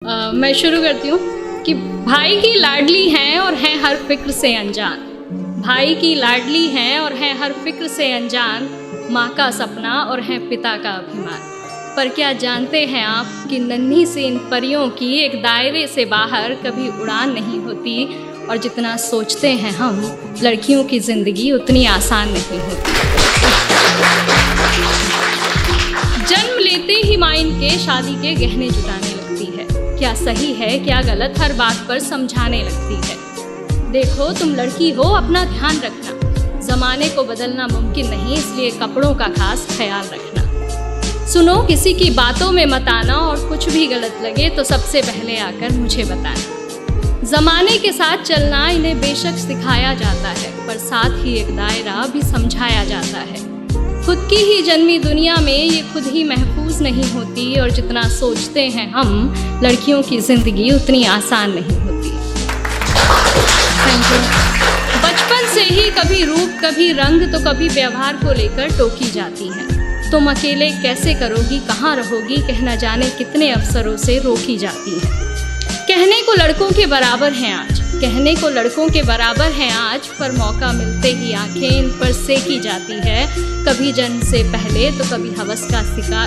मैं शुरू करती हूँ कि भाई की लाडली हैं और हैं हर फिक्र से अनजान। भाई की लाडली हैं और हैं हर फिक्र से अनजान। माँ का सपना और हैं पिता का अभिमान। पर क्या जानते हैं आप कि नन्ही सी इन परियों की एक दायरे से बाहर कभी उड़ान नहीं होती, और जितना सोचते हैं हम लड़कियों की ज़िंदगी उतनी आसान नहीं होती। जन्म लेते ही माँ इनके शादी के गहने जुटाने लगती है। क्या सही है क्या गलत हर बात पर समझाने लगती है। देखो तुम लड़की हो, अपना ध्यान रखना, ज़माने को बदलना मुमकिन नहीं, इसलिए कपड़ों का खास ख्याल रखना। सुनो किसी की बातों में मत आना, और कुछ भी गलत लगे तो सबसे पहले आकर मुझे बताना। ज़माने के साथ चलना इन्हें बेशक सिखाया जाता है, पर साथ ही एक दायरा भी समझाया जाता है। खुद की ही जन्मी दुनिया में ये खुद ही महफूज नहीं होती, और जितना सोचते हैं हम लड़कियों की ज़िंदगी उतनी आसान नहीं होती। बचपन से ही कभी रूप कभी रंग तो कभी व्यवहार को लेकर टोकी जाती हैं। तुम अकेले कैसे करोगी, कहाँ रहोगी, कहना जाने कितने अवसरों से रोकी जाती हैं। कहने को लड़कों के बराबर हैं आज, कहने को लड़कों के बराबर हैं आज, पर मौका मिलते ही आंखें इन पर सेकी जाती है। कभी जन्म से पहले तो कभी हवस का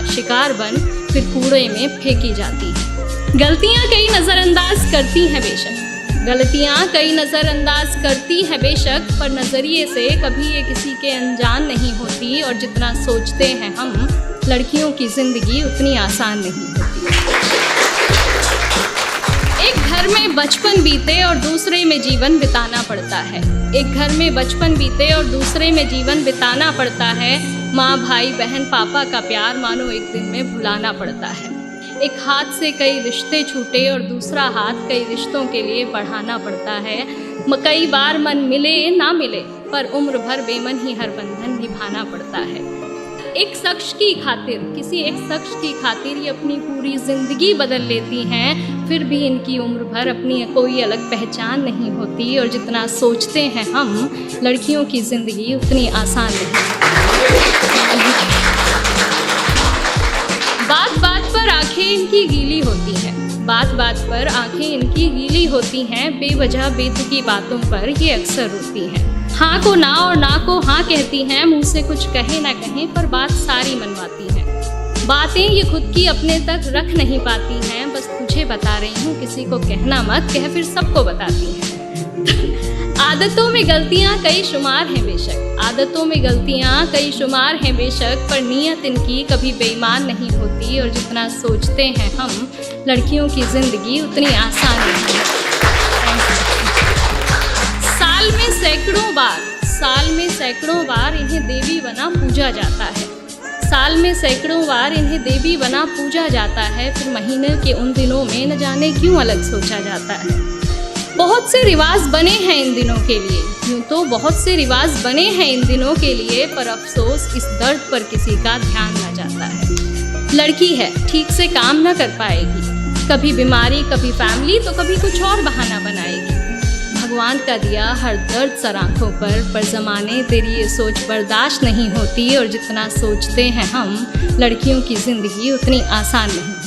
शिकार बन फिर कूड़े में फेंकी जाती है। गलतियां कई नज़रअंदाज करती हैं बेशक, गलतियां कई नज़रअंदाज करती हैं बेशक, पर नज़रिए से कभी ये किसी के अनजान नहीं होती, और जितना सोचते हैं हम लड़कियों की ज़िंदगी उतनी आसान नहीं होती। एक घर में बचपन बीते और दूसरे में जीवन बिताना पड़ता है। एक घर में बचपन बीते और दूसरे में जीवन बिताना पड़ता है। माँ भाई बहन पापा का प्यार मानो एक दिन में भुलाना पड़ता है। एक हाथ से कई रिश्ते छूटे और दूसरा हाथ कई रिश्तों के लिए बढ़ाना पड़ता है। कई बार मन मिले ना मिले, पर उम्र भर बेमन ही हर बंधन निभाना पड़ता है। एक शख्स की खातिर, किसी एक शख्स की खातिर ये अपनी पूरी ज़िंदगी बदल लेती हैं, फिर भी इनकी उम्र भर अपनी कोई अलग पहचान नहीं होती, और जितना सोचते हैं हम लड़कियों की ज़िंदगी उतनी आसान नहीं होती। बात बात पर आंखें इनकी गीली होती हैं, बात बात पर आंखें इनकी गीली होती हैं, बेवजह बेतुकी बातों पर ये अक्सर रोती हैं। हाँ को ना और ना को हाँ कहती हैं, मुँह से कुछ कहे ना कहें पर बात सारी मनवाती हैं। बातें ये खुद की अपने तक रख नहीं पाती हैं, बस तुझे बता रही हूँ किसी को कहना मत, कह फिर सबको बताती हैं। आदतों में गलतियाँ कई शुमार हैं बेशक, आदतों में गलतियाँ कई शुमार हैं बेशक, पर नीयत इनकी कभी बेईमान नहीं होती, और जितना सोचते हैं हम लड़कियों की ज़िंदगी उतनी आसान नहीं है। साल में सैकड़ों बार इन्हें देवी बना पूजा जाता है। साल में सैकड़ों बार इन्हें देवी बना पूजा जाता है, फिर महीने के उन दिनों में न जाने क्यों अलग सोचा जाता है। बहुत से रिवाज बने हैं इन दिनों के लिए, यूँ तो बहुत से रिवाज बने हैं इन दिनों के लिए, पर अफसोस इस दर्द पर किसी का ध्यान न जाता है। लड़की है, ठीक से काम न कर पाएगी, कभी बीमारी कभी फैमिली तो कभी कुछ और बहाना बनाएगी। भगवान का दिया हर दर्द सर आँखों पर ज़माने तेरी ये सोच बर्दाश्त नहीं होती, और जितना सोचते हैं हम लड़कियों की ज़िंदगी उतनी आसान नहीं।